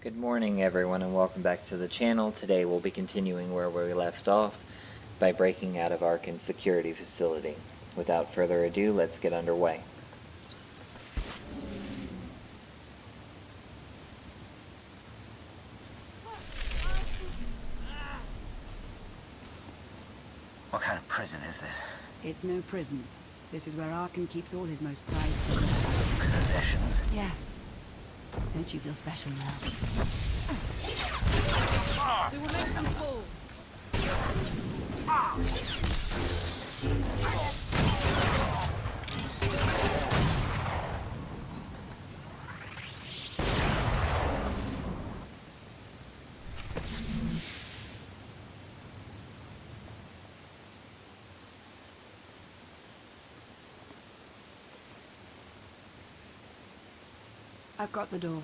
Good morning everyone and welcome back to the channel. Today we'll be continuing where we left off by breaking out of Arkan's security facility. Without further ado, let's get underway. What kind of prison is this? It's no prison. This is where Arkan keeps all his most prized Possessions? Yes. Don't you feel special now? We will make them fall. I've got the door.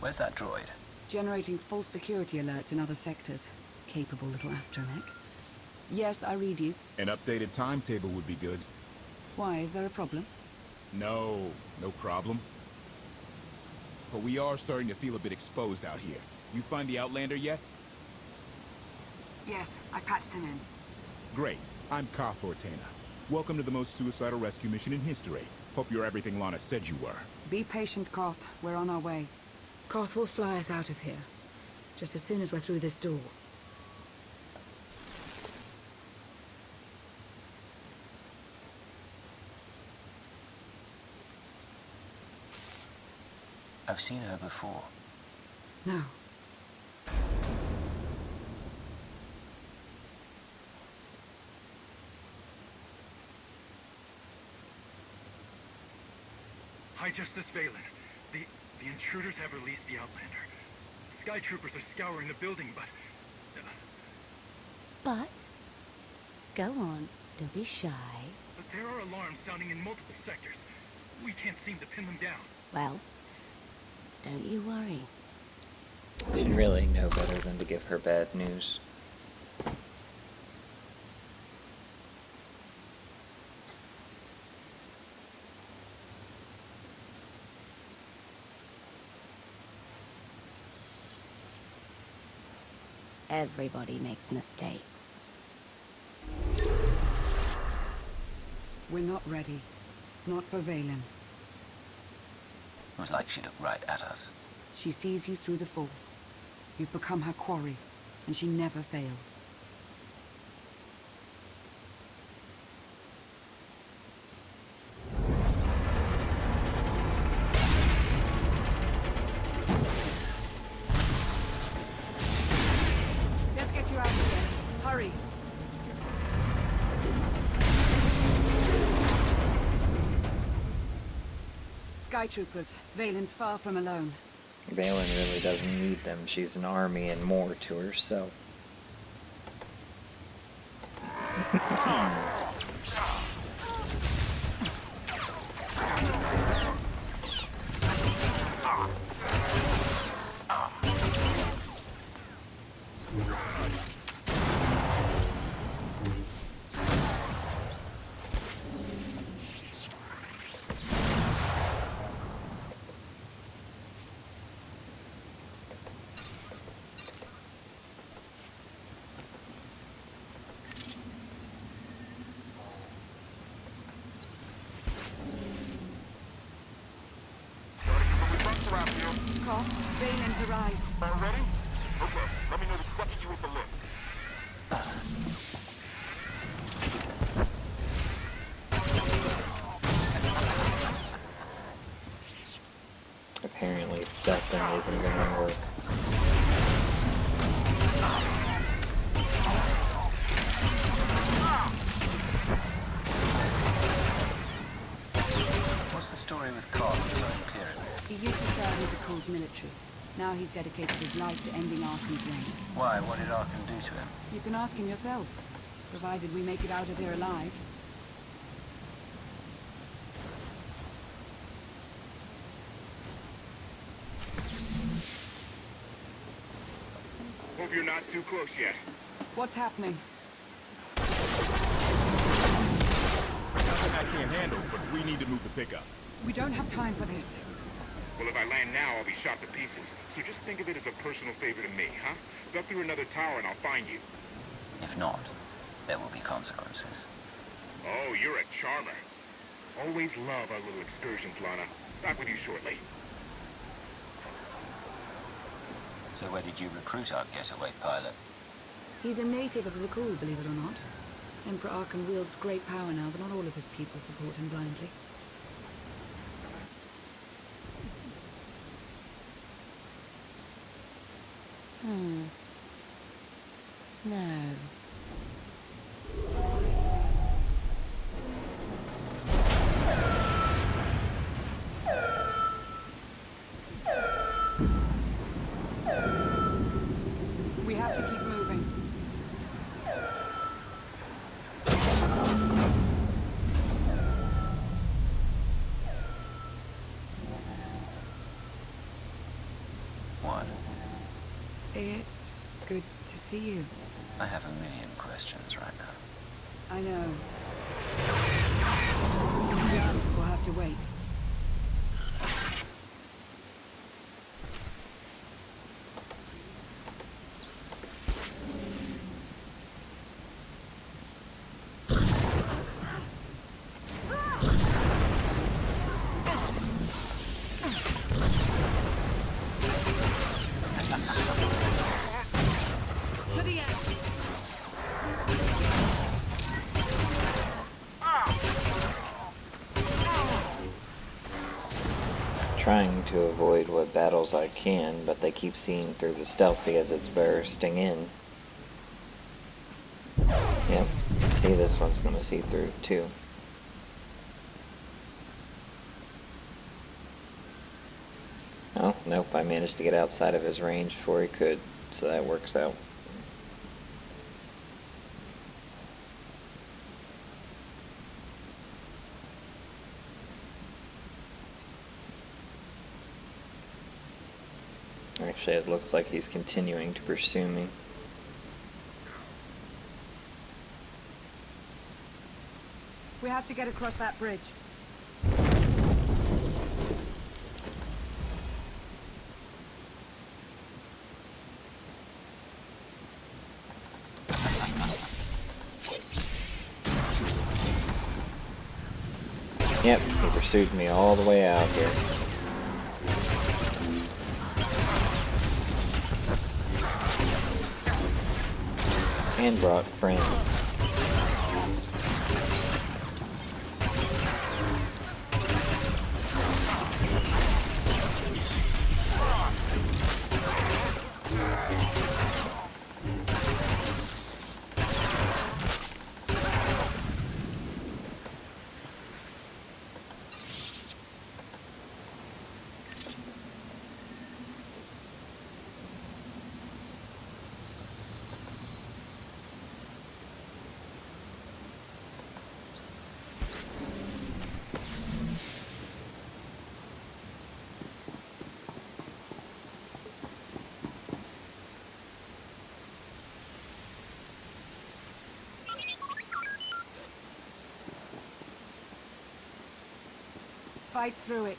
Where's that droid? Generating false security alerts in other sectors. Capable little astromech. Yes, I read you. An updated timetable would be good. Why, is there a problem? No problem. But we are starting to feel a bit exposed out here. You find the Outlander yet? Yes, I patched him in. Great. I'm Koth Ortana. Welcome to the most suicidal rescue mission in history. Hope you're everything Lana said you were. Be patient, Koth. We're on our way. Koth will fly us out of here. Just as soon as we're through this door. I've seen her before. No. High Justice Valen. The intruders have released the Outlander. Sky troopers are scouring the building, but... But? Go on, don't be shy. But there are alarms sounding in multiple sectors. We can't seem to pin them down. Well, don't you worry. She'd really know better than to give her bad news. Everybody makes mistakes. We're not ready. Not for Valen. It was like she looked right at us. She sees you through the Force. You've become her quarry, and she never fails. Let's get you out of here. Hurry! Sky troopers. Valen's far from alone. Valen really doesn't need them. She's an army and more to herself. Koth, Valen's arrived. Ready? Okay, let me know the second you hit the lift. Apparently stealthing isn't gonna work. What's the story with Carl? I'm clear of it. He used to serve in Zakul's military. Now he's dedicated his life to ending Arkan's reign. Why? What did Arkan do to him? You can ask him yourself, provided we make it out of here alive. you're not too close yet. What's happening? Nothing I can't handle, but we need to move the pickup. We don't have time for this. Well, if I land now, I'll be shot to pieces. So just think of it as a personal favor to me, huh? Go through another tower and I'll find you. If not, there will be consequences. Oh, you're a charmer. Always love our little excursions, Lana. Back with you shortly. So where did you recruit our getaway pilot? He's a native of Zakul, believe it or not. Emperor Arkan wields great power now, but not all of his people support him blindly. No. We have to keep moving. What? It's good to see you. I have a million questions right now. I know. The answers will have to wait. To the end. Trying to avoid what battles I can, but they keep seeing through the stealth because it's bursting in. Yep, see, this one's gonna see through too. Oh, nope, I managed to get outside of his range before he could, so that works out. Actually, it looks like he's continuing to pursue me. We have to get across that bridge. Yep, he pursued me all the way out here. And brought friends. Fight through it.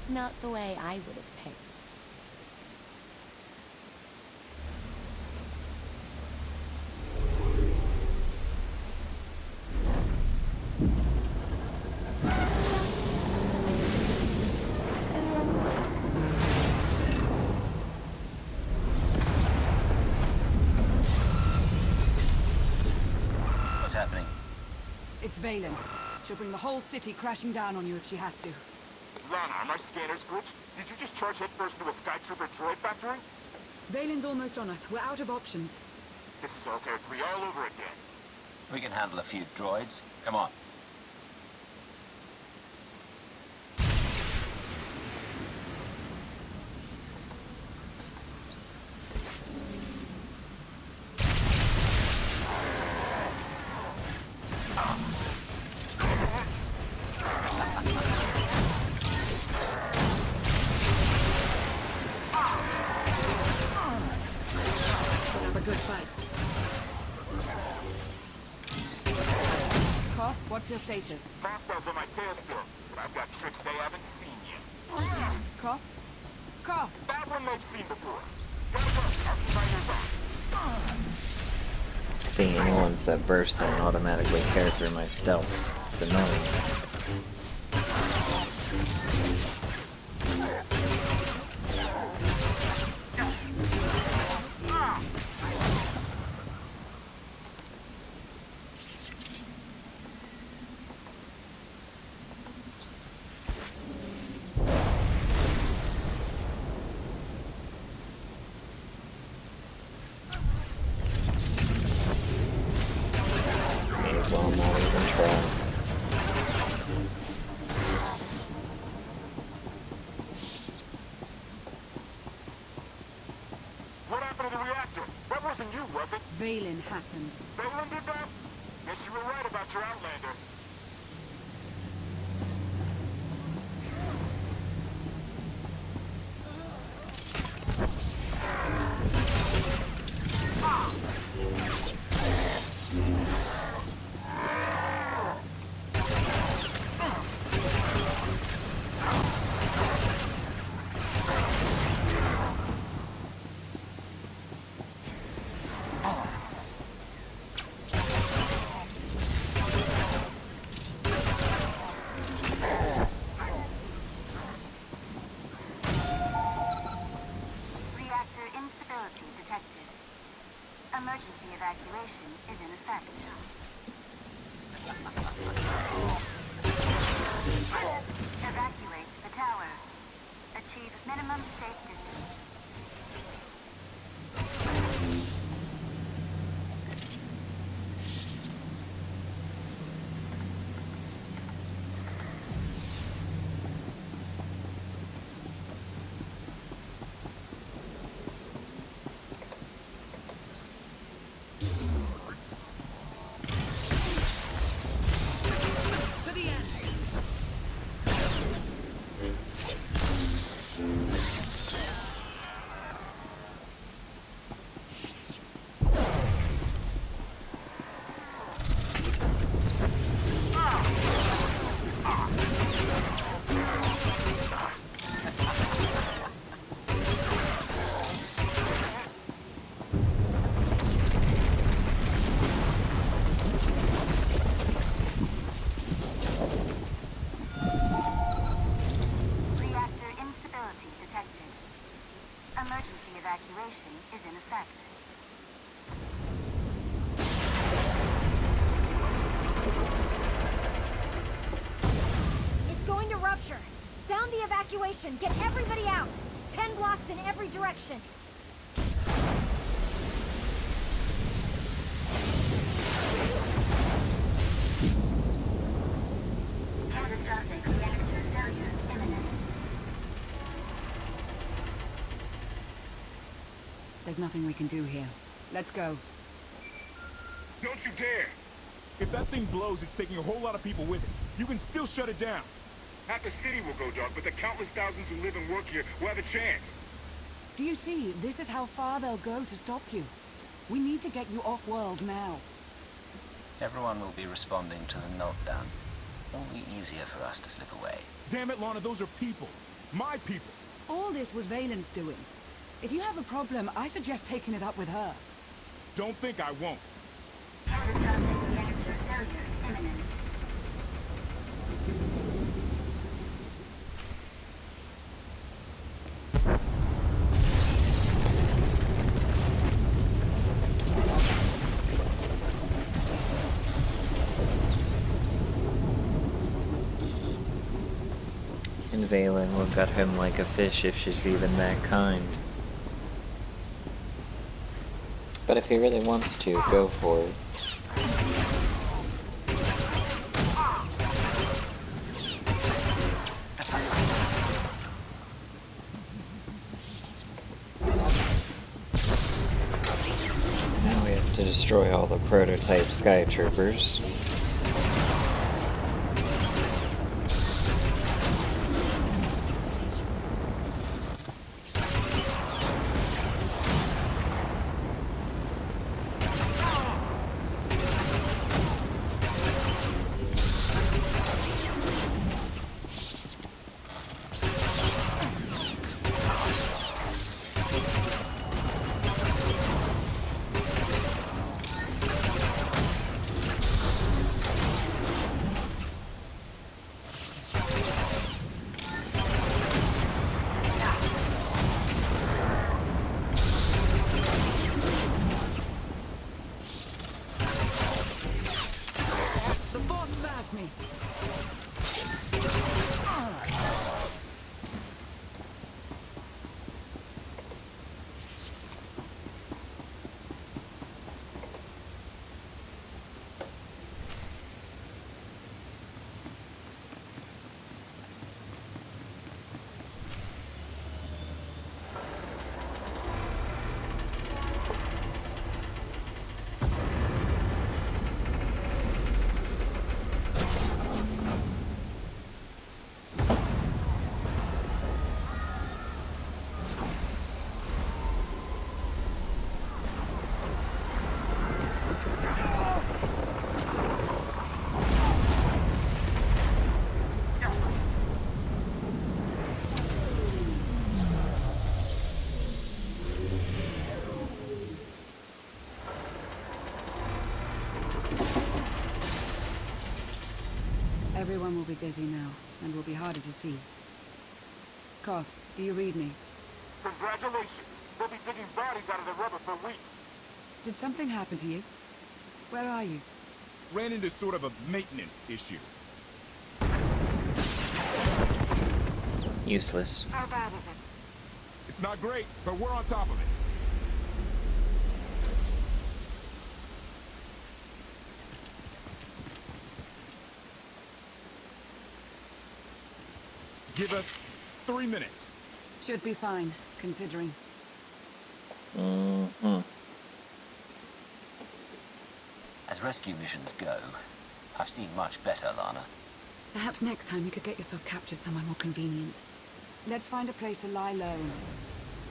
Not the way I would have picked. What's happening? It's Valen. She'll bring the whole city crashing down on you if she has to. Lana, are my scanners glitched? Did you just charge headfirst into a Sky Trooper droid factory? Valen's almost on us. We're out of options. This is Altair 3 all over again. We can handle a few droids. Come on. What's your status? Hostiles on my tail still, but I've got tricks they haven't seen yet. Cough? Cough! That one they've seen before. Gotta go. I'll keep my ears on. Seeing any ones that burst and automatically carry through my stealth. It's annoying. May as well not even try. What happened to the reactor? That wasn't you, was it? Valen happened. Balin did that? Guess you were right about your Outlander. Reactor instability detected. Emergency evacuation is in effect. Evacuate the tower. Achieve minimum safe distance. To the end. Reactor instability detected. Emergency evacuation is in effect. It's going to rupture. Sound the evacuation. Get everybody out. 10 blocks in every direction. Catastrophic reactor failure imminent. There's nothing we can do here. Let's go. Don't you dare! If that thing blows, it's taking a whole lot of people with it. You can still shut it down. Half the city will go dark, but the countless thousands who live and work here will have a chance. Do you see? This is how far they'll go to stop you. We need to get you off-world now. Everyone will be responding to the meltdown. It will be easier for us to slip away. Damn it, Lana, those are people. My people. All this was Valen's doing. If you have a problem, I suggest taking it up with her. Don't think I won't. Catastrophic reactor failure imminent. And Valen will gut him like a fish if she's even that kind. But if he really wants to, go for it. Now we have to destroy all the prototype sky troopers. Everyone will be busy now, and will be harder to see. Koth, do you read me? Congratulations! They'll be digging bodies out of the rubber for weeks. Did something happen to you? Where are you? Ran into sort of a maintenance issue. Useless. How bad is it? It's not great, but we're on top of it. Give us 3 minutes. Should be fine, considering. Mm-hmm. As rescue missions go, I've seen much better, Lana. Perhaps next time you could get yourself captured somewhere more convenient. Let's find a place to lie low and...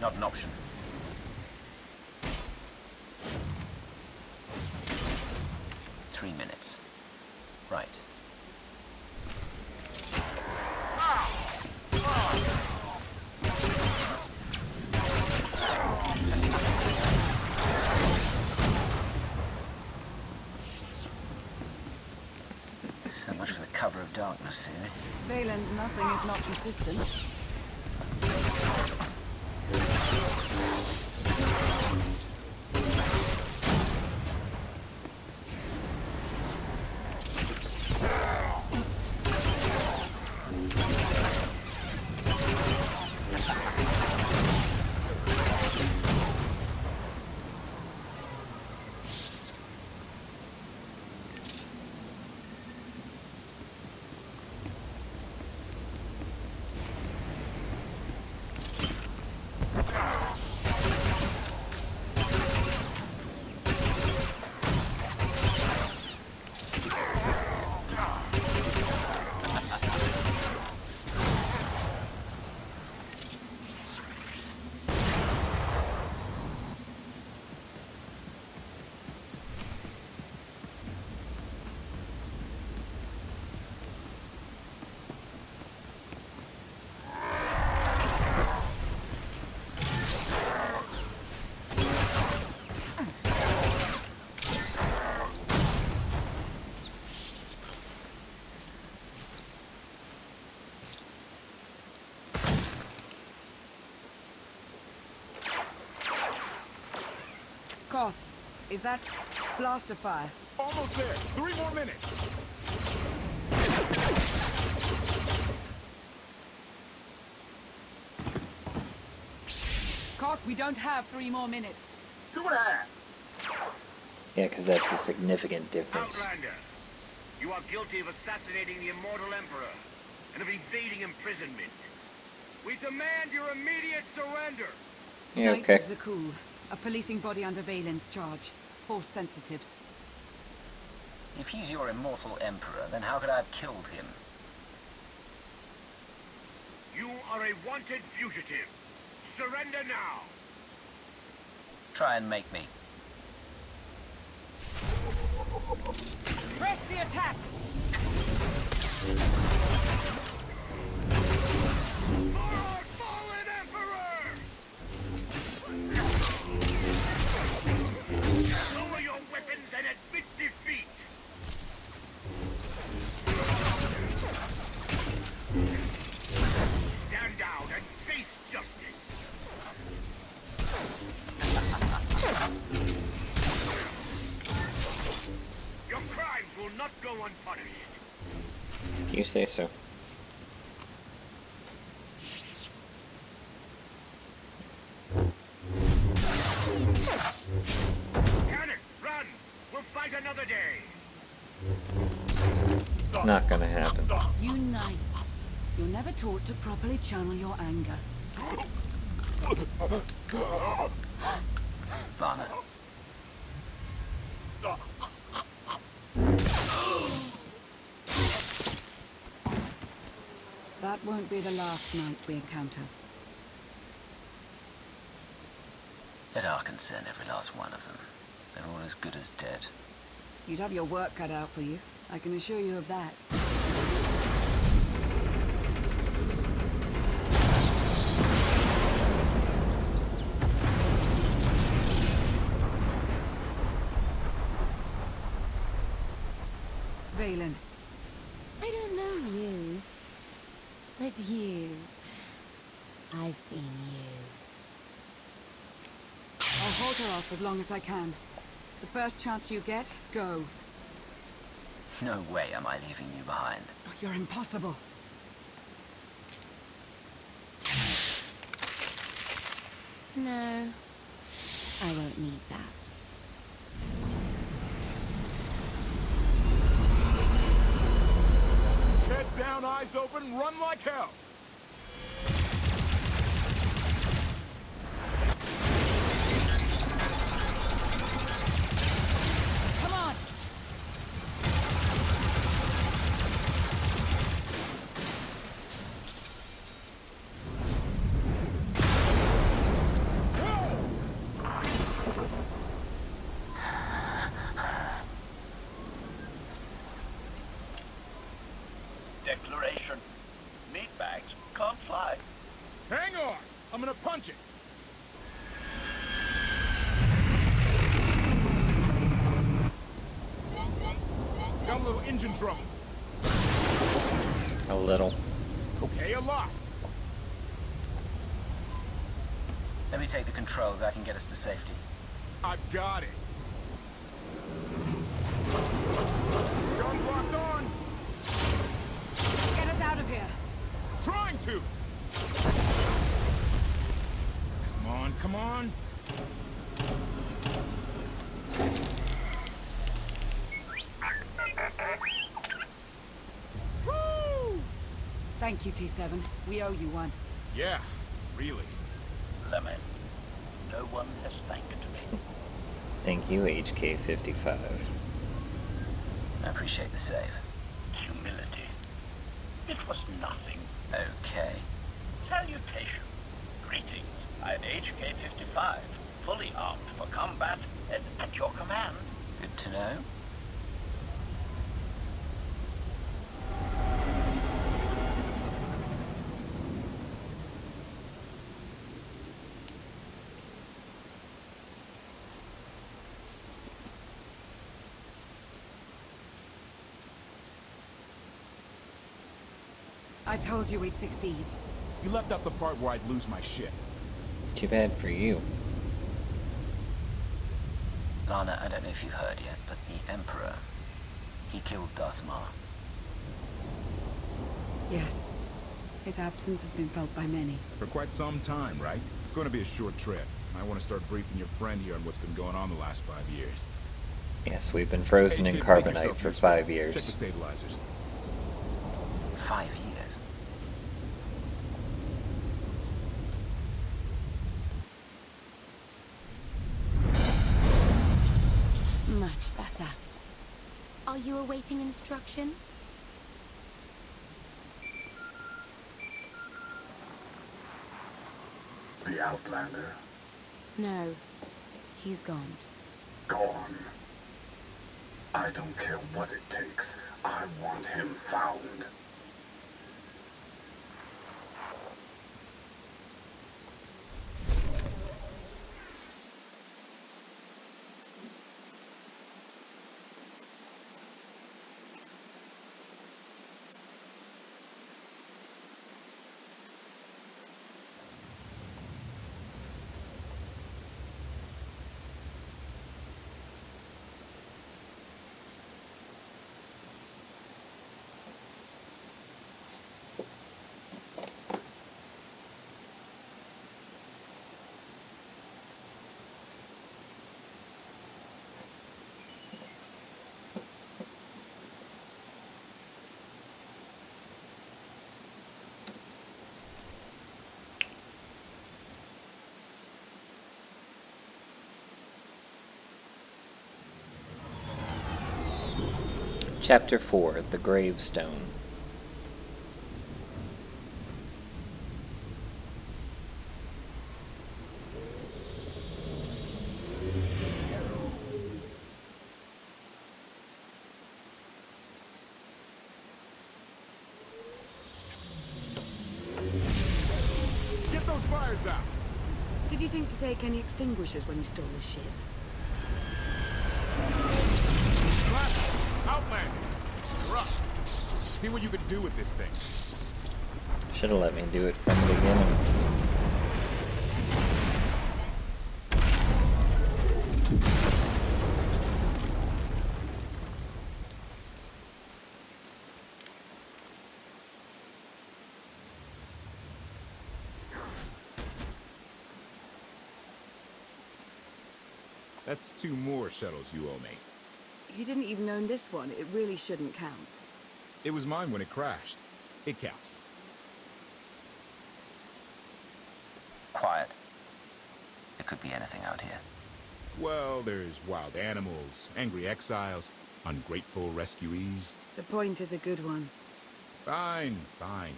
Not an option. Three minutes. Right. So much for the cover of darkness theory. Valen's nothing if not consistent. Koth, is that blaster fire? Almost there. 3 more minutes. Koth, we don't have 3 more minutes. 2.5. Yeah, because that's a significant difference. Outlander, you are guilty of assassinating the immortal Emperor and of evading imprisonment. We demand your immediate surrender. Yeah, okay. Knights of Zakul, a policing body under Valen's charge. Force sensitives. If he's your immortal emperor, then how could I have killed him? You are a wanted fugitive. Surrender now. Try and make me. Press the attack! Forward, fallen Emperor! Lower your weapons and admit defeat. Stand down and face justice. Your crimes will not go unpunished. If you say so. Panic! Run! We'll fight another day. Not gonna happen. You knights, you're never taught to properly channel your anger. Lana. That won't be the last knight we encounter. Let Arkan send every last one of them. They're all as good as dead. You'd have your work cut out for you. I can assure you of that. Valen. I don't know at you. I've seen you. I'll hold her off as long as I can. The first chance you get, go. No way am I leaving you behind. Oh, you're impossible. No, I won't need that. Heads down, eyes open, run like hell! Come on! Declaration. Meatbags can't fly. Hang on! I'm gonna punch it! Got a little engine trouble. A little. Okay, a lot. Let me take the controls. That can get us to safety. I got it. Guns locked on. Get us out of here! Trying to. Come on, come on. Woo! Thank you, T7. We owe you one. Yeah, really. Lemon. No one has thanked me. Thank you, HK55. I appreciate the save. Humility. It was nothing. Okay. Salutation. Greetings. I'm HK-55, fully armed for combat and at your command. Good to know. I told you we'd succeed. You left out the part where I'd lose my shit. Too bad for you. Lana, I don't know if you've heard yet, but the Emperor, he killed Darth Maul. Yes. His absence has been felt by many. For quite some time, right? It's going to be a short trip. I want to start briefing your friend here on what's been going on the last 5 years. Yes, we've been frozen in Make carbonite yourself for useful. 5 Check the years. stabilizers. 5 years. Much better. Are you awaiting instruction? The Outlander. No. He's gone. Gone. I don't care what it takes. I want him found. Chapter 4, The Gravestone. Get those fires out! Did you think to take any extinguishers when you stole the ship? Outlander! You're up. See what you can do with this thing. Should have let me do it from the beginning. That's 2 more shuttles you owe me. You didn't even own this one. It really shouldn't count. It was mine when it crashed. It counts. Quiet. There could be anything out here. Well, there's wild animals, angry exiles, ungrateful rescuees. The point is a good one. Fine, fine.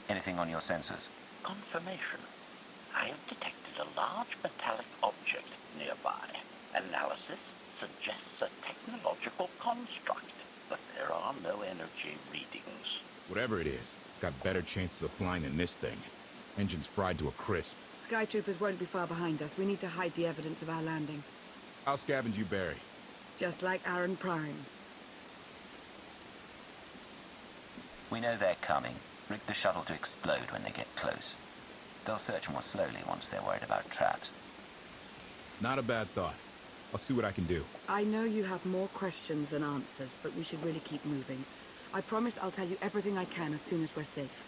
Anything on your sensors? Confirmation. I have detected a large metallic object nearby. Analysis suggests a technological construct, but there are no energy readings. Whatever it is, it's got better chances of flying than this thing. Engine's fried to a crisp. Sky troopers won't be far behind us. We need to hide the evidence of our landing. I'll scavenge you, Barry. Just like Aaron Prime. We know they're coming. Rig the shuttle to explode when they get close. They'll search more slowly once they're worried about traps. Not a bad thought. I'll see what I can do. I know you have more questions than answers, but we should really keep moving. I promise I'll tell you everything I can as soon as we're safe.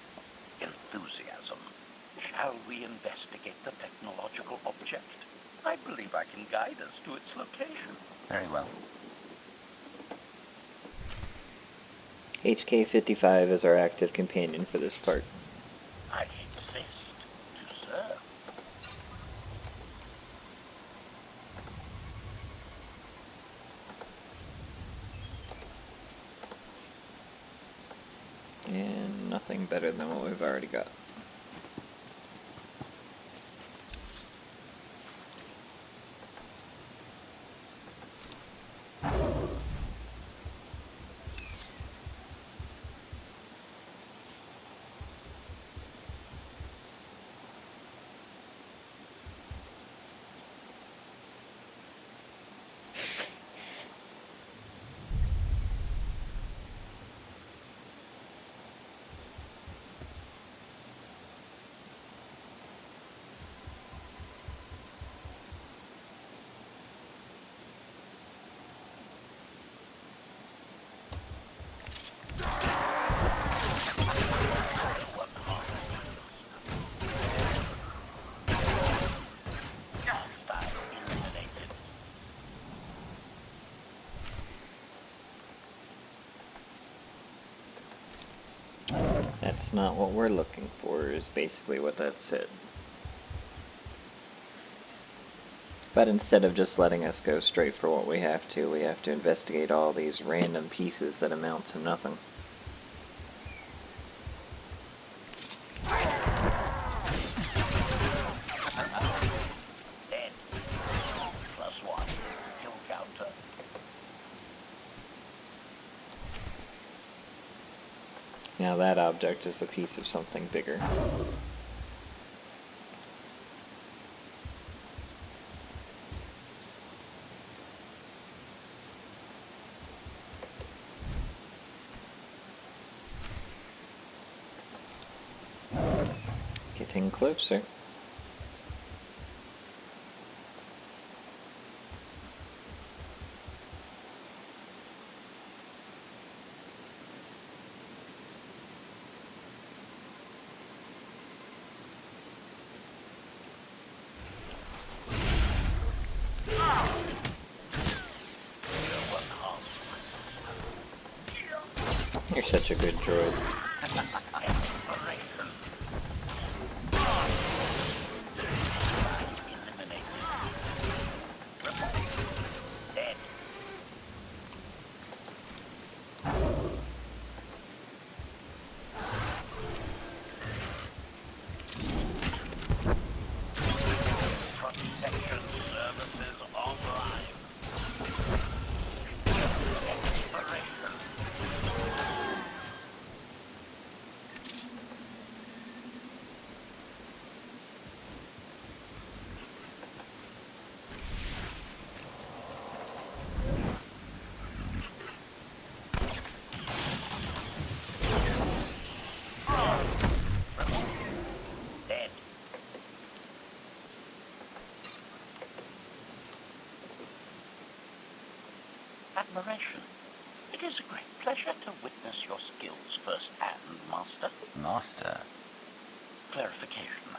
Enthusiasm. Shall we investigate the technological object? I believe I can guide us to its location. Very well. HK-55 is our active companion for this part. I exist to serve. And nothing better than what we've already got. That's not what we're looking for, is basically what that said. But instead of just letting us go straight for what we have to investigate all these random pieces that amount to nothing. Dead. +1. Kill counter. Now that object is a piece of something bigger. Getting closer. You're such a good droid. admiration. It is a great pleasure to witness your skills firsthand, Master. Master? Clarification.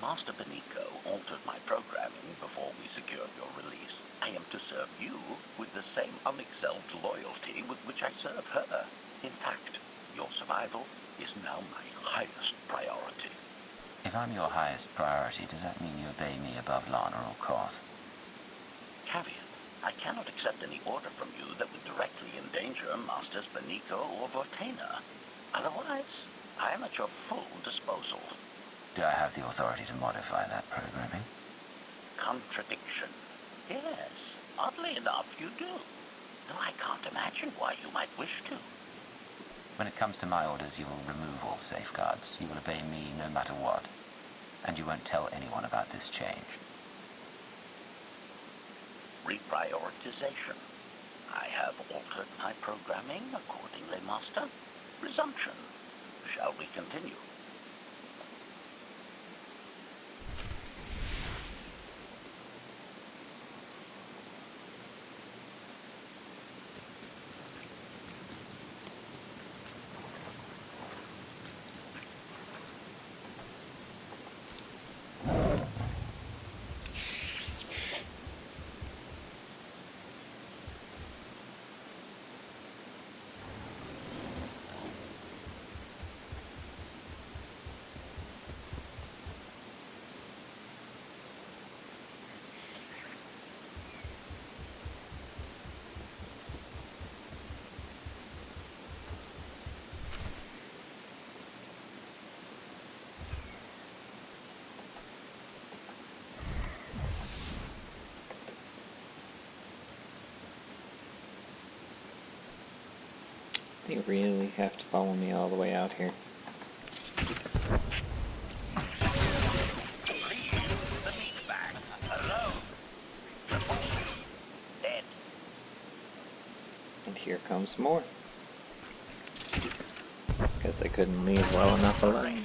Master Benico altered my programming before we secured your release. I am to serve you with the same unexcelled loyalty with which I serve her. In fact, your survival is now my highest priority. If I'm your highest priority, does that mean you obey me above Lana or Koth? Caveat. I cannot accept any order from you that would directly endanger Masters Benico or Vortena. Otherwise, I am at your full disposal. Do I have the authority to modify that programming? Contradiction. Yes, oddly enough, you do. Though I can't imagine why you might wish to. When it comes to my orders, you will remove all safeguards. You will obey me no matter what. And you won't tell anyone about this change. Reprioritization. I have altered my programming accordingly, Master. Resumption. Shall we continue? You really have to follow me all the way out here. And here comes more. Because they couldn't leave well enough alone.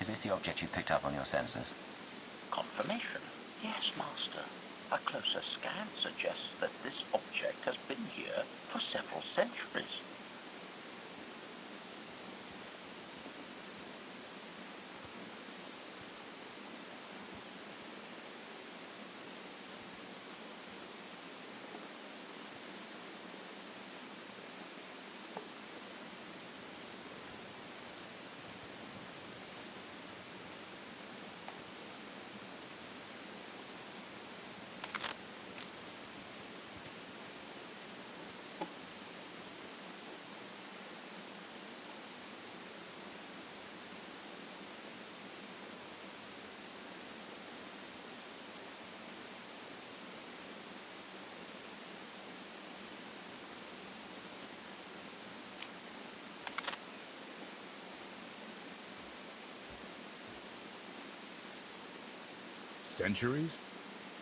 Is this the object you picked up on your sensors? Confirmation. Yes, Master. A closer scan suggests that this object has been here for several centuries. Centuries?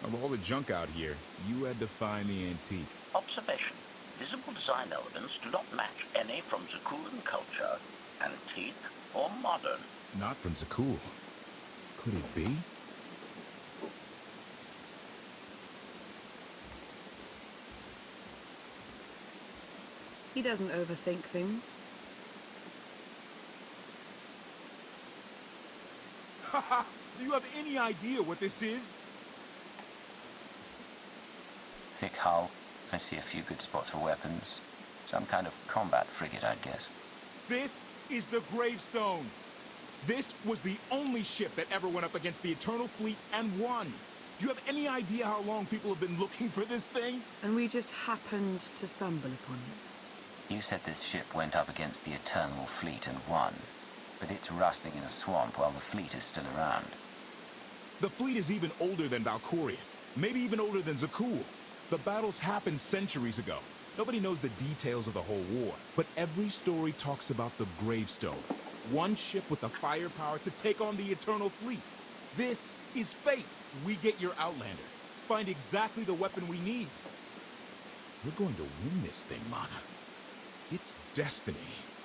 Of all the junk out here, you had to find the antique. Observation. Visible design elements do not match any from Zakuran culture, antique or modern. Not from Zakul. Could it be? He doesn't overthink things. Haha! Do you have any idea what this is? Thick hull. I see a few good spots for weapons. Some kind of combat frigate, I'd guess. This is the Gravestone. This was the only ship that ever went up against the Eternal Fleet and won. Do you have any idea how long people have been looking for this thing? And we just happened to stumble upon it. You said this ship went up against the Eternal Fleet and won, but it's rusting in a swamp while the fleet is still around. The fleet is even older than Valkyria. Maybe even older than Zakul. The battles happened centuries ago. Nobody knows the details of the whole war. But every story talks about the Gravestone. One ship with the firepower to take on the Eternal Fleet. This is fate. We get your Outlander. Find exactly the weapon we need. We're going to win this thing, Mana. It's destiny.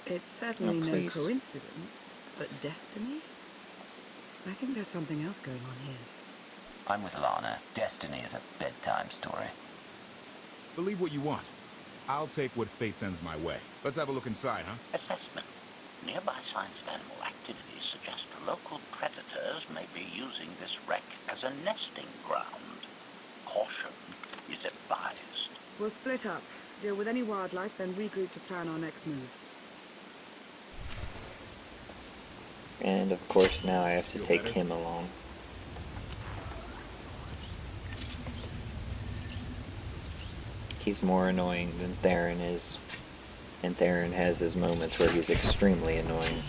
It's certainly no please. coincidence, but destiny? I think there's something else going on here. I'm with Lana. Destiny is a bedtime story. Believe what you want. I'll take what fate sends my way. Let's have a look inside, huh? Assessment. Nearby signs of animal activity suggest local predators may be using this wreck as a nesting ground. Caution is advised. We'll split up, deal with any wildlife, then regroup to plan our next move. And of course now I have to take him along. He's more annoying than Theron is. And Theron has his moments where he's extremely annoying.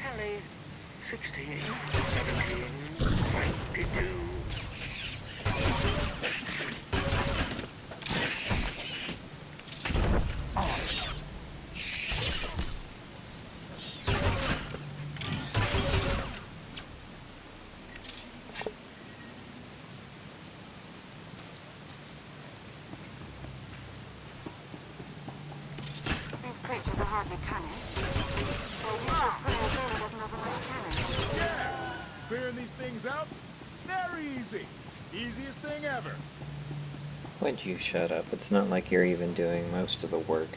Kelly, 16, 17, 22. These creatures are hardly cunning. Their usual prey really doesn't offer much challenge. Yeah! Clearing these things out? Very easy. Easiest thing ever. Would you shut up? It's not like you're even doing most of the work.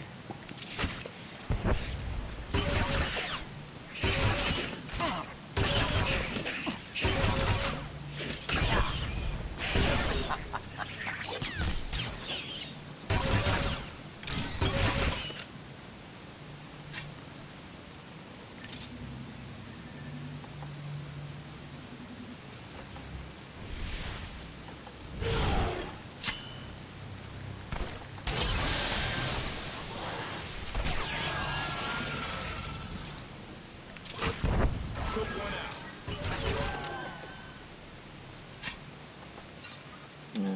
Yeah.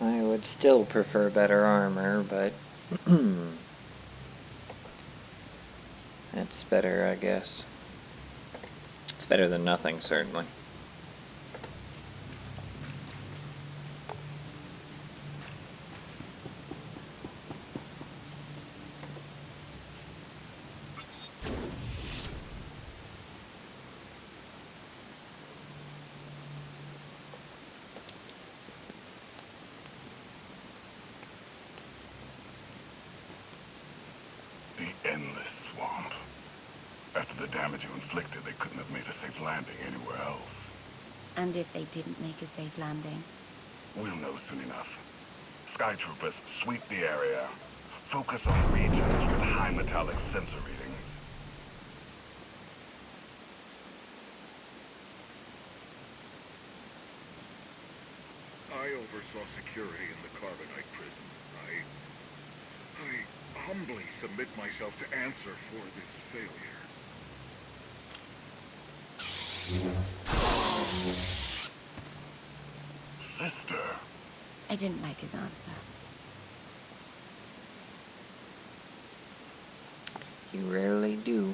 I would still prefer better armor, but that's better, I guess. It's better than nothing, certainly. The endless swamp. After the damage you inflicted, they couldn't have made a safe landing anywhere else. And if they didn't make a safe landing? We'll know soon enough. Sky Troopers sweep the area. Focus on regions with high metallic sensor readings. I oversaw security in the Carbonite prison. I humbly submit myself to answer for this failure. Sister. I didn't like his answer. You rarely do.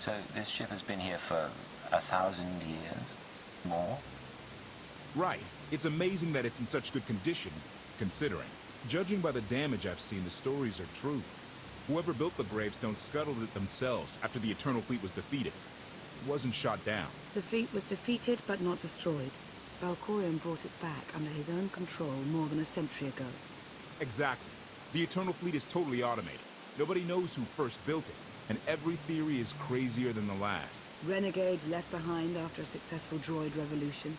So this ship has been here for 1,000 years? More? Right. It's amazing that it's in such good condition, considering. Judging by the damage I've seen, the stories are true. Whoever built the Gravestone scuttled it themselves after the Eternal Fleet was defeated. It wasn't shot down. The fleet was defeated but not destroyed. Valkorion brought it back under his own control more than a century ago. Exactly. The Eternal Fleet is totally automated. Nobody knows who first built it, and every theory is crazier than the last. Renegades left behind after a successful droid revolution.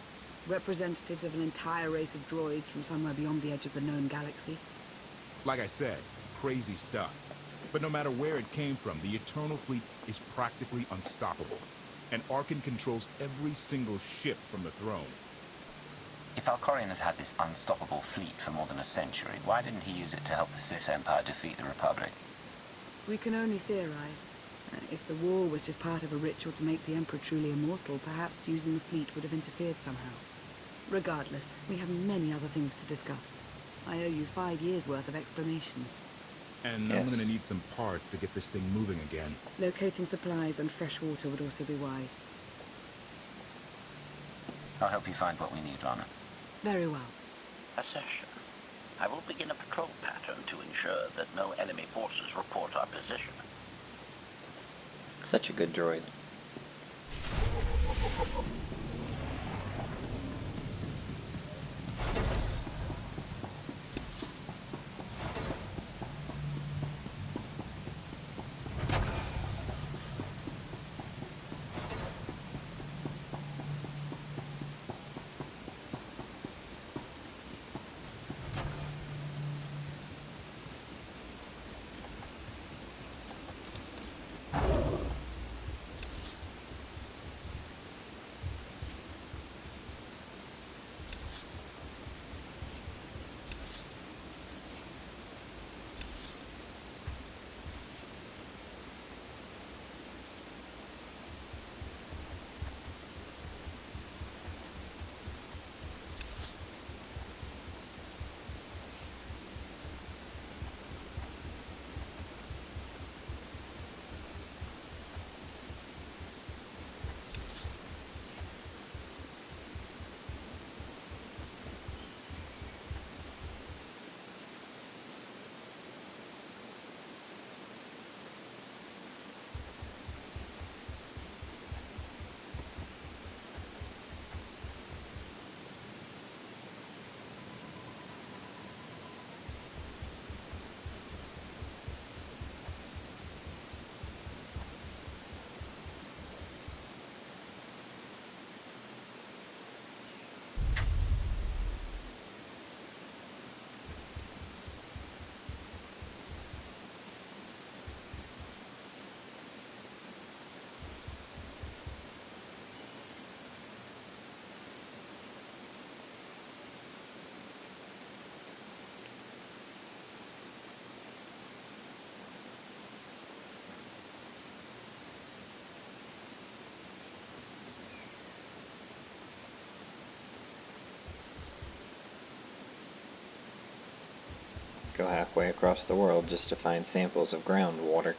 Representatives of an entire race of droids from somewhere beyond the edge of the known galaxy. Like I said, crazy stuff. But no matter where it came from, the Eternal Fleet is practically unstoppable. And Arkan controls every single ship from the throne. If Valkorion has had this unstoppable fleet for more than a century, why didn't he use it to help the Sith Empire defeat the Republic? We can only theorize. If the war was just part of a ritual to make the Emperor truly immortal, perhaps using the fleet would have interfered somehow. Regardless, we have many other things to discuss. I owe you 5 years' worth of explanations. And I'm gonna need some parts to get this thing moving again. Locating supplies and fresh water would also be wise. I'll help you find what we need, Lana. Very well. Assertion. I will begin a patrol pattern to ensure that no enemy forces report our position. Such a good droid. Go halfway across the world just to find samples of groundwater.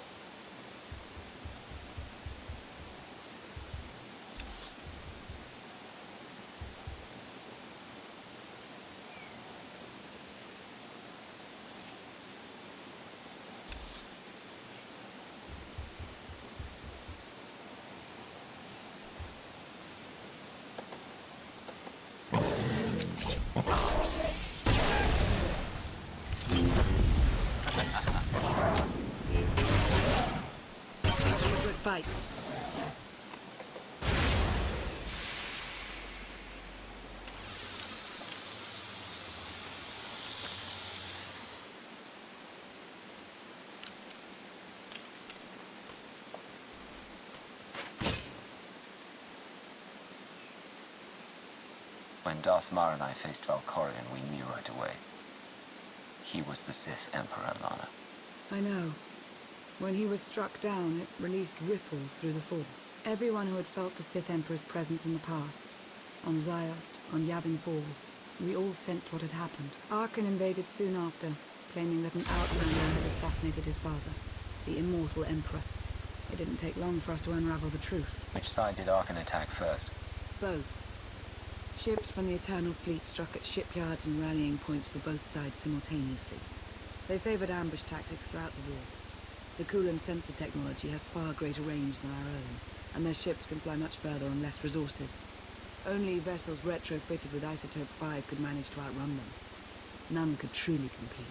Fight. When Darth Maul and I faced Valkorion, we knew right away. He was the Sith Emperor, Lana. I know. When he was struck down, it released ripples through the Force. Everyone who had felt the Sith Emperor's presence in the past, on Ziost, on Yavin 4, we all sensed what had happened. Arkan invaded soon after, claiming that an Outlander had assassinated his father, the immortal Emperor. It didn't take long for us to unravel the truth. Which side did Arkan attack first? Both. Ships from the Eternal Fleet struck at shipyards and rallying points for both sides simultaneously. They favored ambush tactics throughout the war. Zakulan's sensor technology has far greater range than our own, and their ships can fly much further on less resources. Only vessels retrofitted with Isotope 5 could manage to outrun them. None could truly compete.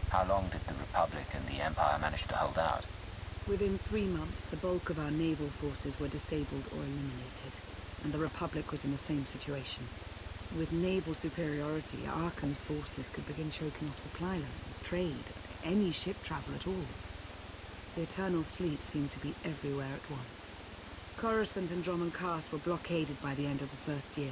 How long did the Republic and the Empire manage to hold out? Within 3 months, the bulk of our naval forces were disabled or eliminated, and the Republic was in the same situation. With naval superiority, Arkham's forces could begin choking off supply lines, trade, any ship travel at all. The Eternal Fleet seemed to be everywhere at once. Coruscant and Drummond Cast were blockaded by the end of the first year.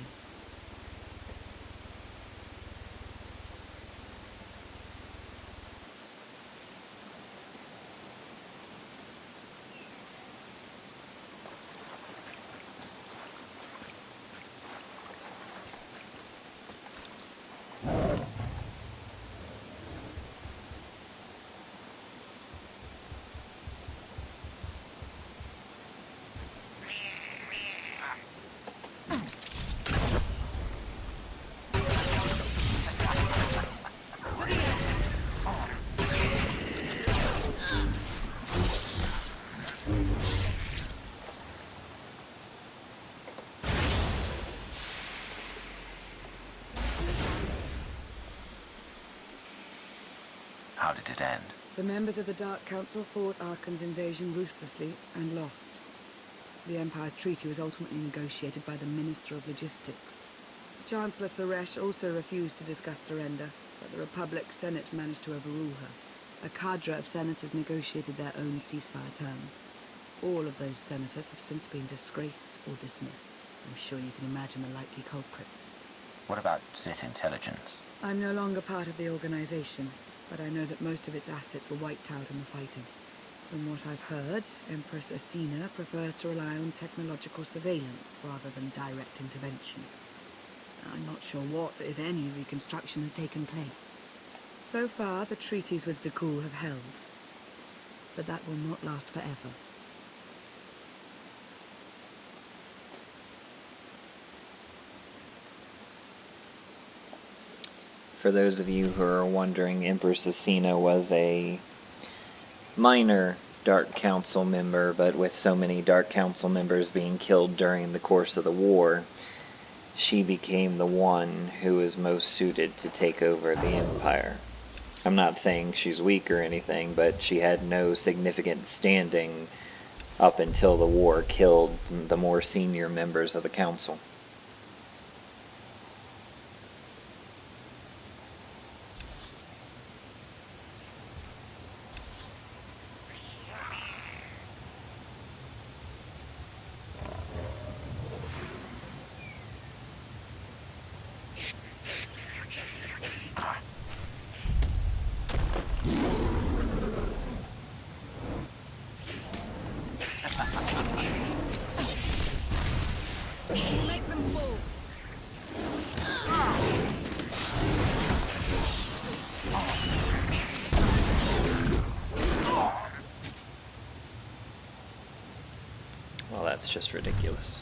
How did it end? The members of the Dark Council fought Arkhan's invasion ruthlessly and lost. The Empire's treaty was ultimately negotiated by the Minister of Logistics. Chancellor Suresh also refused to discuss surrender, but the Republic Senate managed to overrule her. A cadre of senators negotiated their own ceasefire terms. All of those senators have since been disgraced or dismissed. I'm sure you can imagine the likely culprit. What about Sith intelligence? I'm no longer part of the organization, but I know that most of its assets were wiped out in the fighting. From what I've heard, Empress Asina prefers to rely on technological surveillance rather than direct intervention. I'm not sure what, if any, reconstruction has taken place. So far, the treaties with Zakuul have held, but that will not last forever. For those of you who are wondering, Empress Asina was a minor Dark Council member, but with so many Dark Council members being killed during the course of the war, she became the one who was most suited to take over the Empire. I'm not saying she's weak or anything, but she had no significant standing up until the war killed the more senior members of the Council. Make them fall. Well, that's just ridiculous.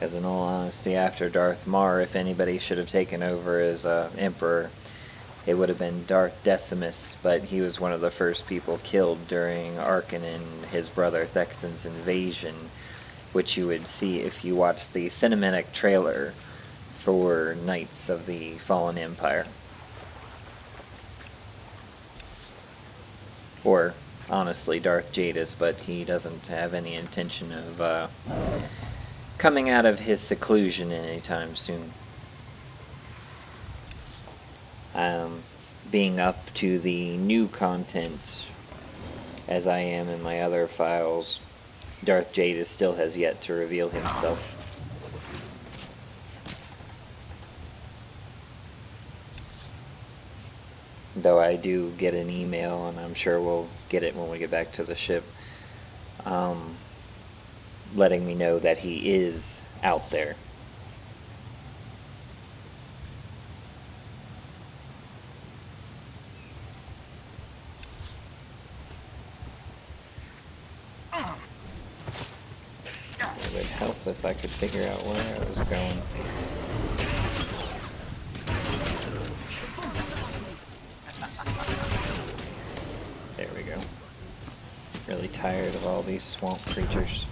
Because in all honesty, after Darth Mar, if anybody should have taken over as Emperor, it would have been Darth Decimus, but he was one of the first people killed during Arkin and his brother Thexan's invasion, which you would see if you watched the cinematic trailer for Knights of the Fallen Empire. Or, honestly, Darth Jadis, but he doesn't have any intention of coming out of his seclusion anytime soon. Being up to the new content, as I am in my other files, Darth Jadis still has yet to reveal himself. Though I do get an email, and I'm sure we'll get it when we get back to the ship, letting me know that he is out there. It would help if I could figure out where I was going. There we go. Really tired of all these swamp creatures.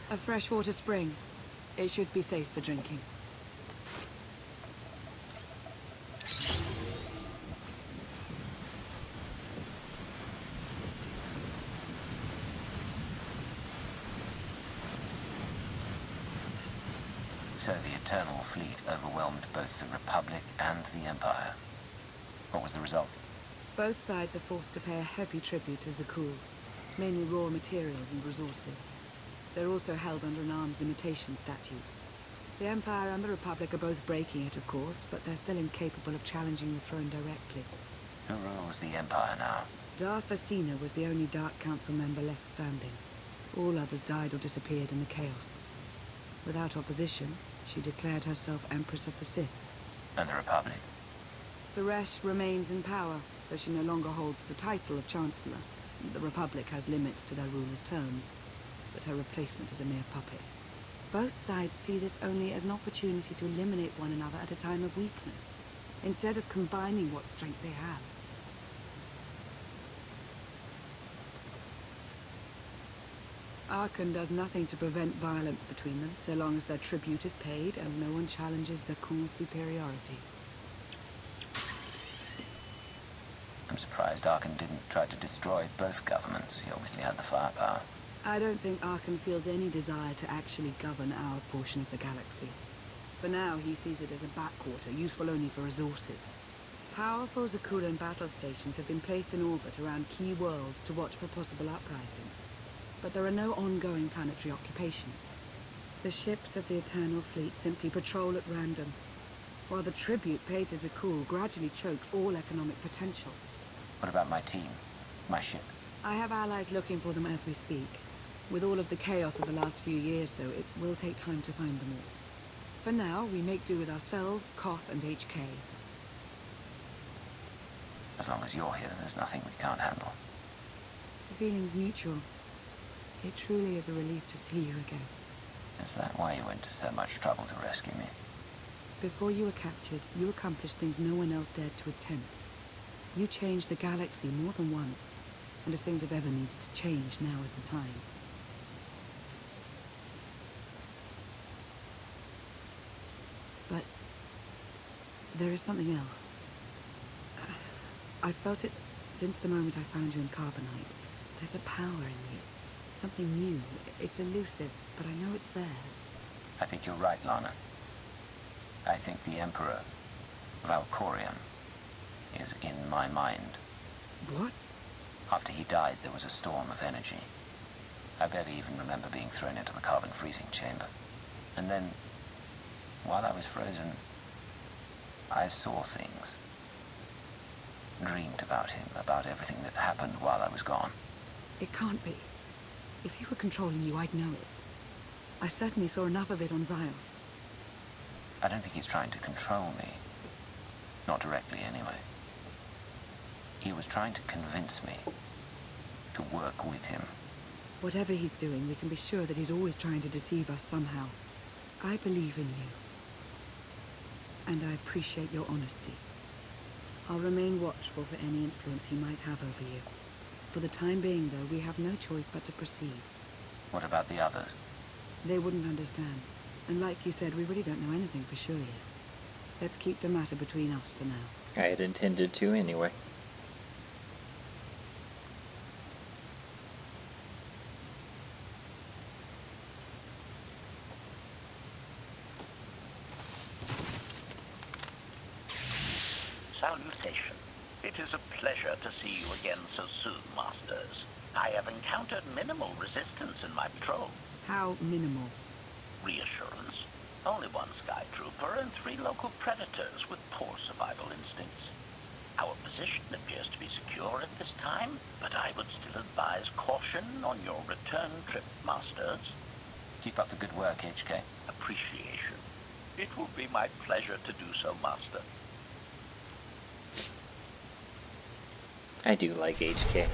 A freshwater spring. It should be safe for drinking. So the Eternal Fleet overwhelmed both the Republic and the Empire. What was the result? Both sides are forced to pay a heavy tribute to Zakul, mainly raw materials and resources. They're also held under an arms limitation statute. The Empire and the Republic are both breaking it, of course, but they're still incapable of challenging the throne directly. Who rules the Empire now? Darth Asina was the only Dark Council member left standing. All others died or disappeared in the chaos. Without opposition, she declared herself Empress of the Sith. And the Republic? Suresh remains in power, though she no longer holds the title of Chancellor. The Republic has limits to their ruler's terms, but her replacement is a mere puppet. Both sides see this only as an opportunity to eliminate one another at a time of weakness, instead of combining what strength they have. Arkan does nothing to prevent violence between them, so long as their tribute is paid and no one challenges Zakul's superiority. I'm surprised Arkan didn't try to destroy both governments. He obviously had the firepower. I don't think Arkan feels any desire to actually govern our portion of the galaxy. For now, he sees it as a backwater, useful only for resources. Powerful Zakulan battle stations have been placed in orbit around key worlds to watch for possible uprisings. But there are no ongoing planetary occupations. The ships of the Eternal Fleet simply patrol at random, while the tribute paid to Zakul gradually chokes all economic potential. What about my team? My ship? I have allies looking for them as we speak. With all of the chaos of the last few years, though, it will take time to find them all. For now, we make do with ourselves, Koth, and HK. As long as you're here, there's nothing we can't handle. The feeling's mutual. It truly is a relief to see you again. Is that why you went to so much trouble to rescue me? Before you were captured, you accomplished things no one else dared to attempt. You changed the galaxy more than once, and if things have ever needed to change, now is the time. But there is something else. I felt it since the moment I found you in Carbonite. There's a power in you. Something new. It's elusive, but I know it's there. I think you're right, Lana. I think the Emperor, Valkorion, is in my mind. What? After he died, there was a storm of energy. I barely even remember being thrown into the carbon freezing chamber. And then, while I was frozen, I saw things. Dreamed about him, about everything that happened while I was gone. It can't be. If he were controlling you, I'd know it. I certainly saw enough of it on Ziost. I don't think he's trying to control me. Not directly, anyway. He was trying to convince me to work with him. Whatever he's doing, we can be sure that he's always trying to deceive us somehow. I believe in you. And I appreciate your honesty. I'll remain watchful for any influence he might have over you. For the time being, though, we have no choice but to proceed. What about the others? They wouldn't understand. And like you said, we really don't know anything for sure yet. Let's keep the matter between us for now. I had intended to anyway. Salutation. It is a pleasure to see you again so soon, Masters. I have encountered minimal resistance in my patrol. How minimal? Reassurance. Only one Sky Trooper and 3 local predators with poor survival instincts. Our position appears to be secure at this time, but I would still advise caution on your return trip, Masters. Keep up the good work, HK. Appreciation. It will be my pleasure to do so, Master. I do like HK.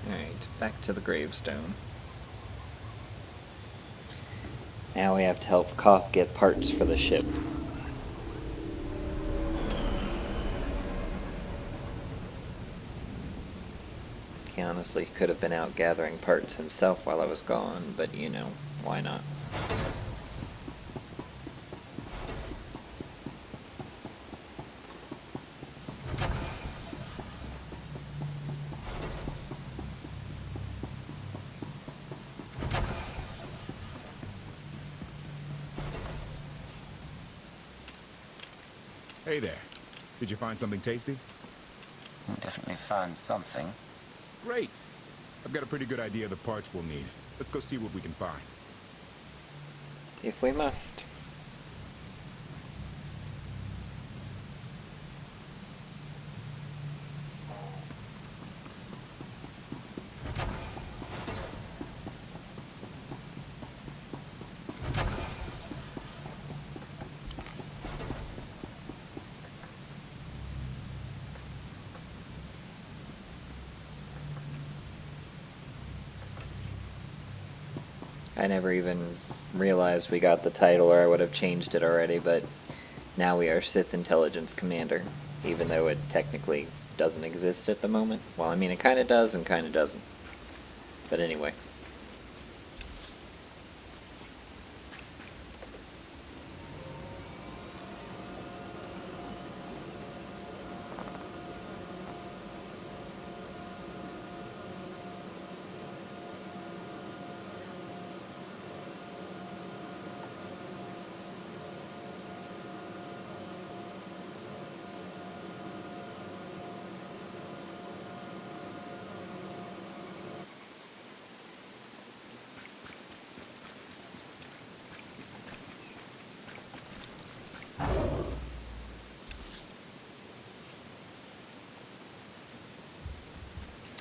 Alright, back to the gravestone. Now we have to help Koth get parts for the ship. He honestly could have been out gathering parts himself while I was gone, but you know, why not? Hey there. Did you find something tasty? We definitely found something. Great. I've got a pretty good idea of the parts we'll need. Let's go see what we can find. If we must. I never even realized we got the title, or I would have changed it already, but now we are Sith Intelligence Commander, even though it technically doesn't exist at the moment. Well, I mean, it kind of does and kind of doesn't. But anyway.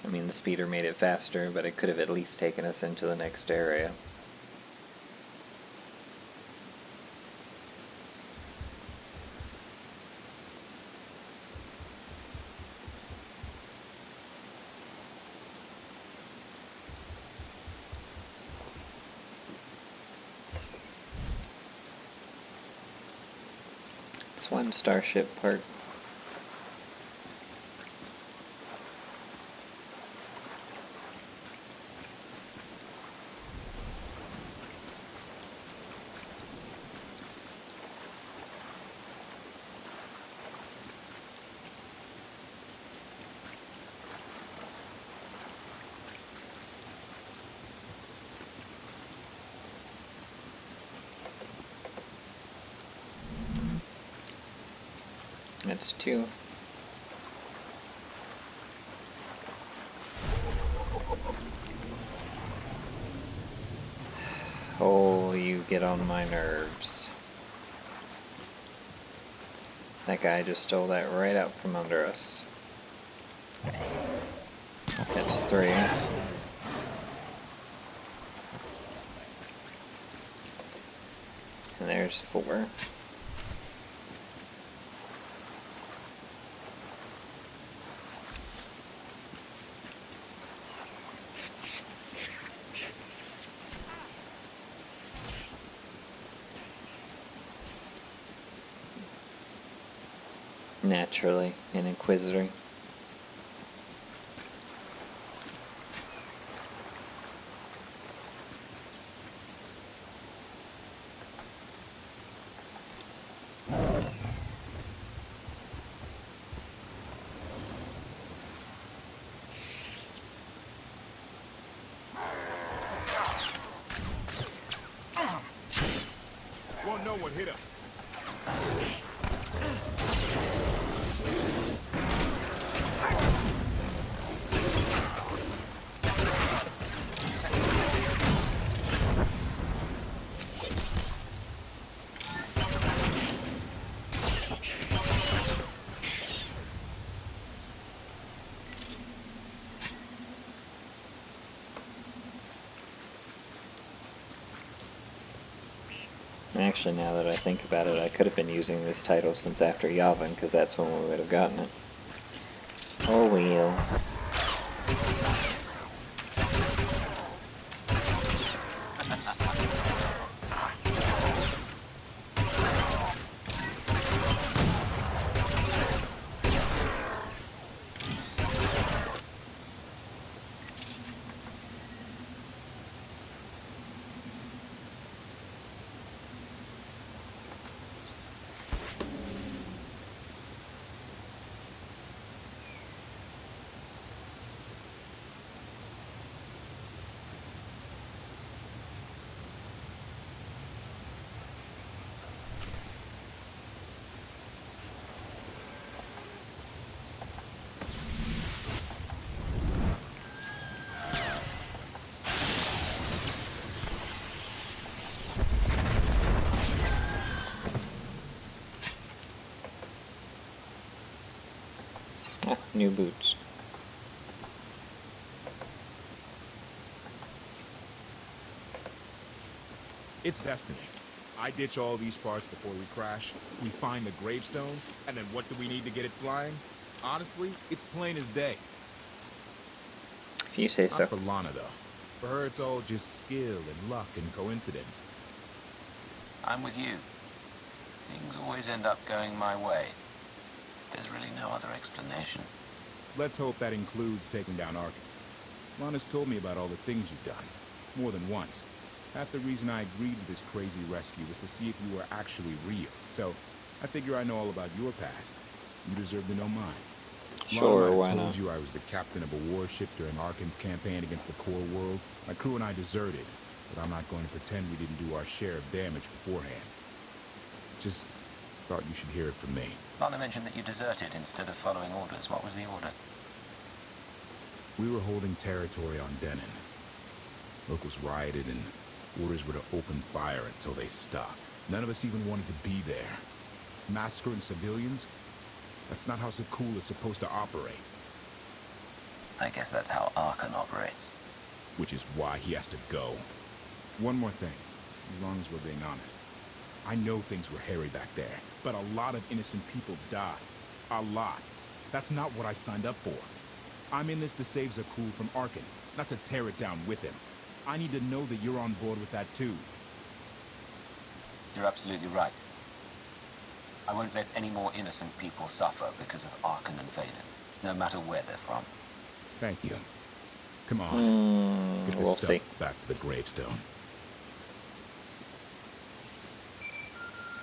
I mean, the speeder made it faster, but it could have at least taken us into the next area. It's one starship part. That's 2. Oh, you get on my nerves. That guy just stole that right out from under us. That's 3. And there's 4. Naturally, an Inquisitor. Won't know what hit him. Actually, now that I think about it, I could have been using this title since after Yavin, because that's when we would have gotten it. Oh well. Ah, new boots. It's destiny. I ditch all these parts before we crash. We find the gravestone, and then what do we need to get it flying? Honestly, it's plain as day. If you say so. Not for Lana, though. For her, it's all just skill and luck and coincidence. I'm with you. Things always end up going my way. There's really no other explanation. Let's hope that includes taking down Arkin. Lana's told me about all the things you've done. More than once. Half the reason I agreed to this crazy rescue was to see if you were actually real. So, I figure I know all about your past. You deserve to know mine. Sure, why I told not? you I was the captain of a warship during Arkin's campaign against the Core Worlds. My crew and I deserted, but I'm not going to pretend we didn't do our share of damage beforehand. Just thought you should hear it from me. Lana mentioned that you deserted instead of following orders. What was the order? We were holding territory on Denon. Locals rioted and orders were to open fire until they stopped. None of us even wanted to be there. Massacring civilians? That's not how Zakul is supposed to operate. I guess that's how Arkan operates. Which is why he has to go. One more thing, as long as we're being honest. I know things were hairy back there, but a lot of innocent people died. A lot. That's not what I signed up for. I'm in this to save Zakul from Arkin, not to tear it down with him. I need to know that you're on board with that too. You're absolutely right. I won't let any more innocent people suffer because of Arkan and Vaden, no matter where they're from. Thank you. Come on, let's get this we'll stuff see. back to the gravestone.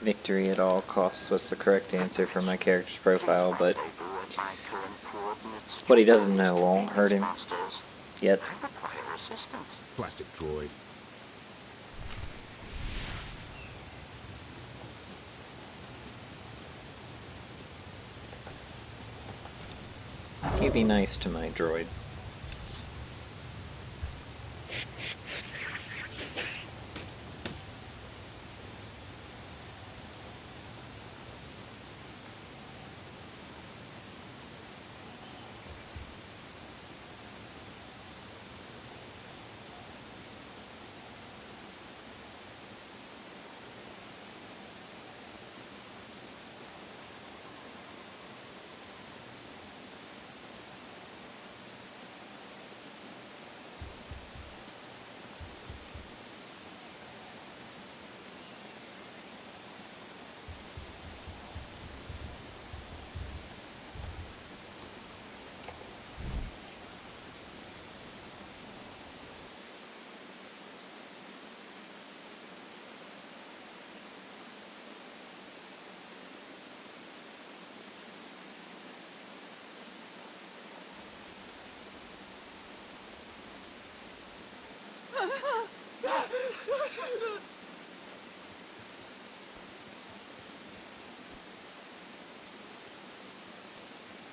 Victory at all costs was the correct answer for my character's profile, but what he doesn't know won't hurt him. Yet. Plastic droid. You be nice to my droid.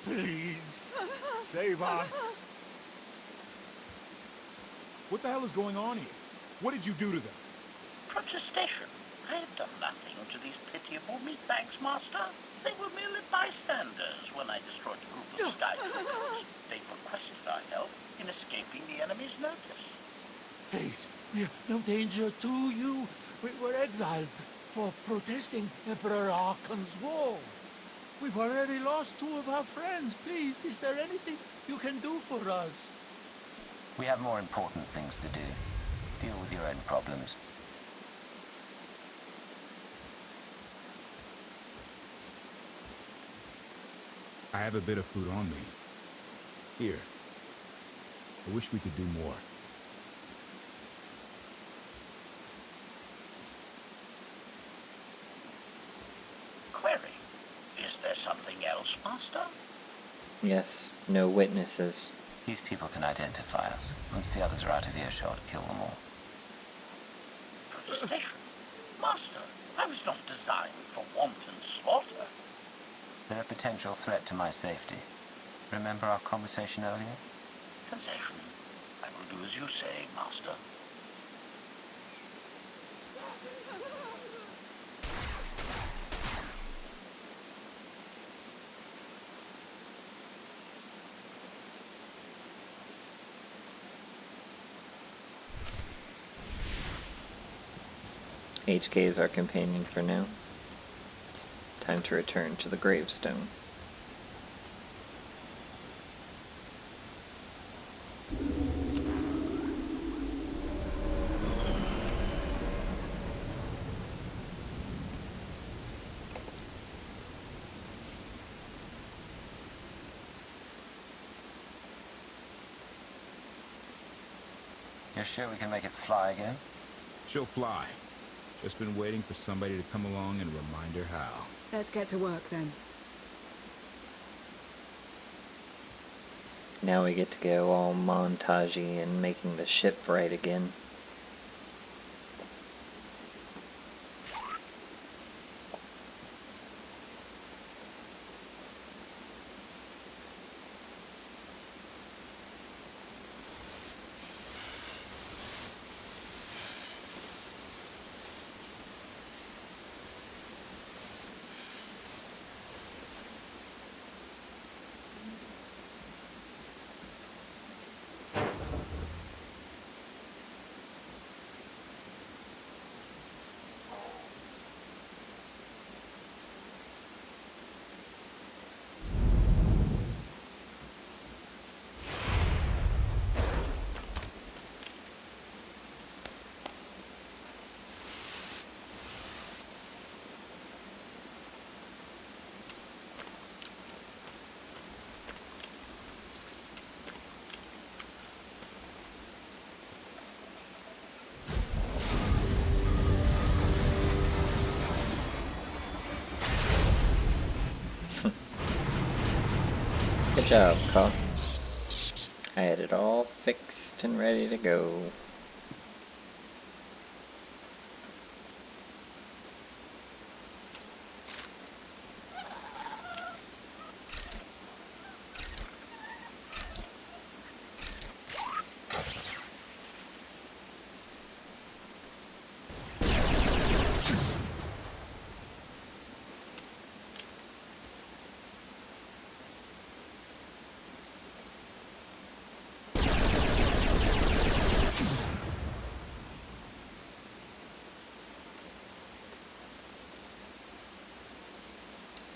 Please, save us. What the hell is going on here? What did you do to them? Protestation. I have done nothing to these pitiable meatbags, Master. They were merely bystanders when I destroyed a group of sky troopers. They requested our help in escaping the enemy's notice. Please, we're no danger to you. We were exiled for protesting Emperor Arkan's war. We've already lost 2 of our friends. Please, is there anything you can do for us? We have more important things to do. Deal with your own problems. I have a bit of food on me. Here. I wish we could do more. Query. Is there something else, Master? Yes, no witnesses. These people can identify us. Once the others are out of earshot, kill them all. Protestation. Master, I was not designed for wanton slaughter. They're a potential threat to my safety. Remember our conversation earlier? Concession. I will do as you say, Master. HK is our companion for now. Time to return to the gravestone. You're sure we can make it fly again? She'll fly. Just been waiting for somebody to come along and remind her how. Let's get to work then. Now we get to go all montagey and making the ship right again. Good job, Cock. I had it all fixed and ready to go.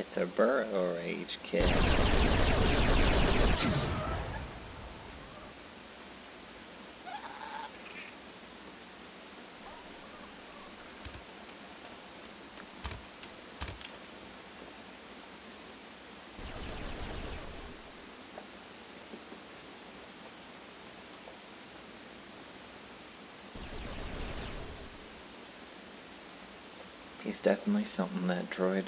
It's a burrow rage kit. He's definitely something, that droid.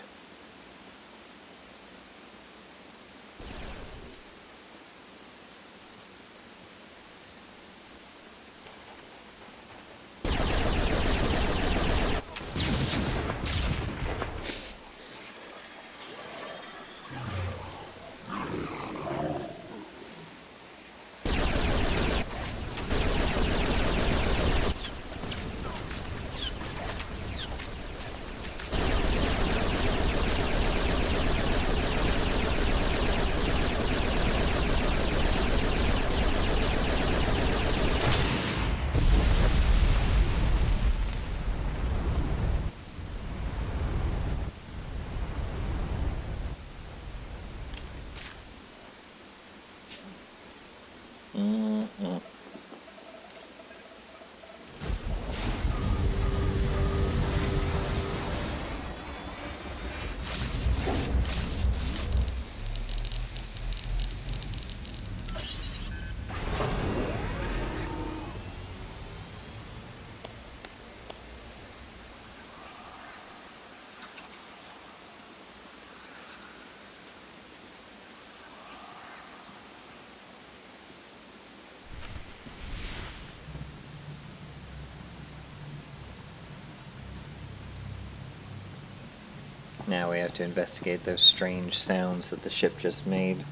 Now we have to investigate those strange sounds that the ship just made.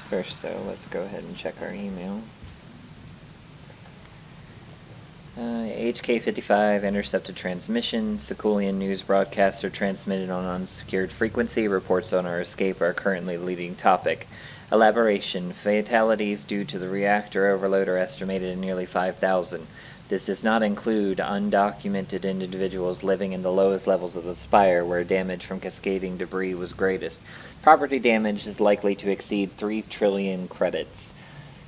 First though, let's go ahead and check our email. HK-55 intercepted transmission. Sikulian news broadcasts are transmitted on unsecured frequency. Reports on our escape are currently the leading topic. Elaboration. Fatalities due to the reactor overload are estimated at nearly 5,000. This does not include undocumented individuals living in the lowest levels of the spire, where damage from cascading debris was greatest. Property damage is likely to exceed 3 trillion credits.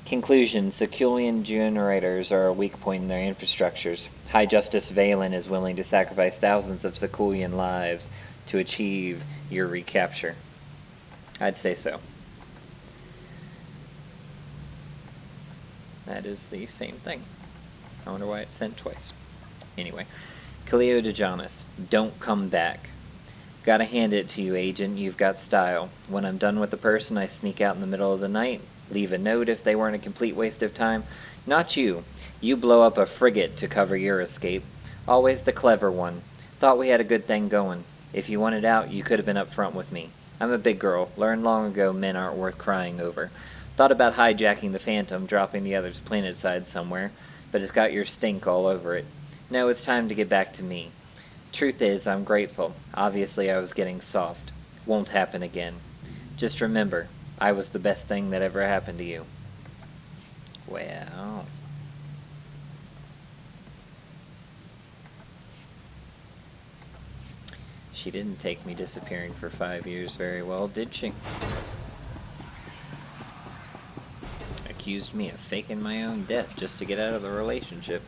Conclusion. Sikulian generators are a weak point in their infrastructures. High Justice Valen is willing to sacrifice thousands of Sikulian lives to achieve your recapture. I'd say so. That is the same thing. I wonder why it's sent twice. Anyway, Kaleo DeJonis, don't come back. Gotta hand it to you, Agent. You've got style. When I'm done with the person, I sneak out in the middle of the night, leave a note if they weren't a complete waste of time. Not you. You blow up a frigate to cover your escape. Always the clever one. Thought we had a good thing going. If you wanted out, you could have been up front with me. I'm a big girl. Learned long ago men aren't worth crying over. Thought about hijacking the Phantom, dropping the others planetside somewhere, but it's got your stink all over it. Now it's time to get back to me. Truth is, I'm grateful. Obviously, I was getting soft. Won't happen again. Just remember, I was the best thing that ever happened to you. Well... she didn't take me disappearing for 5 years very well, did she? Accused me of faking my own death just to get out of the relationship.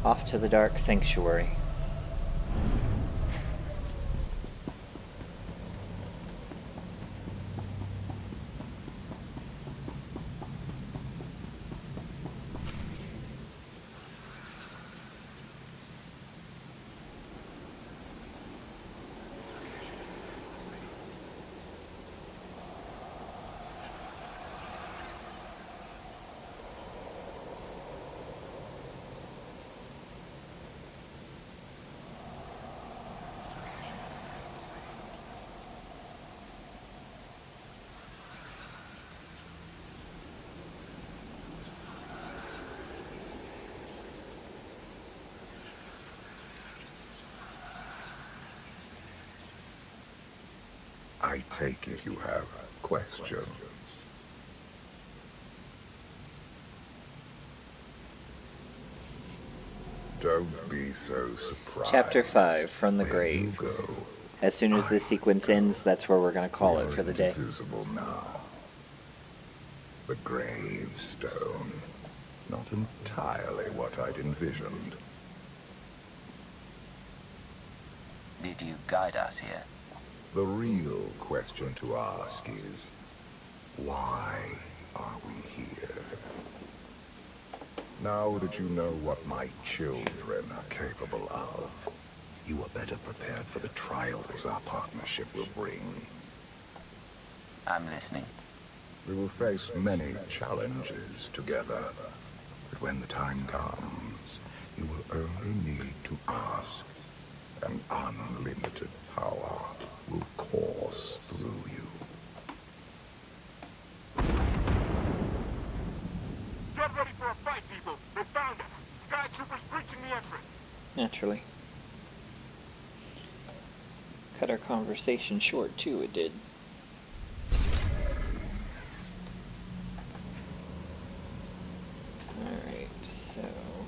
Off to the Dark Sanctuary. I take it you have questions. Don't be so surprised. Chapter 5, From the Grave. As soon as this sequence ends, that's where we're going to call it for the day. Invisible now. The Gravestone. Not entirely what I'd envisioned. Did you guide us here? The real question to ask is, why are we here? Now that you know what my children are capable of, you are better prepared for the trials our partnership will bring. I'm listening. We will face many challenges together, but when the time comes, you will only need to ask, and unlimited power will course through you. Get ready for a fight, people! They found us! Sky Troopers breaching the entrance! Naturally. Cut our conversation short, too, it did. Alright, so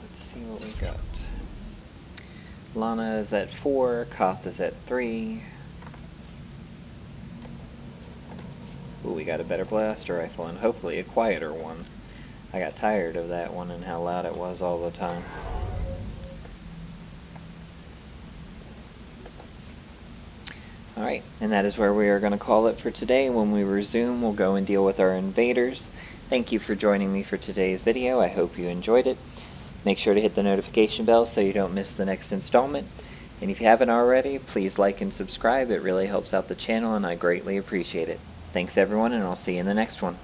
let's see what we got. Lana is at 4, Koth is at 3. Ooh, we got a better blaster rifle and hopefully a quieter one. I got tired of that one and how loud it was all the time. Alright, and that is where we are going to call it for today. When we resume, we'll go and deal with our invaders. Thank you for joining me for today's video. I hope you enjoyed it. Make sure to hit the notification bell so you don't miss the next installment. And if you haven't already, please like and subscribe. It really helps out the channel and I greatly appreciate it. Thanks everyone, and I'll see you in the next one.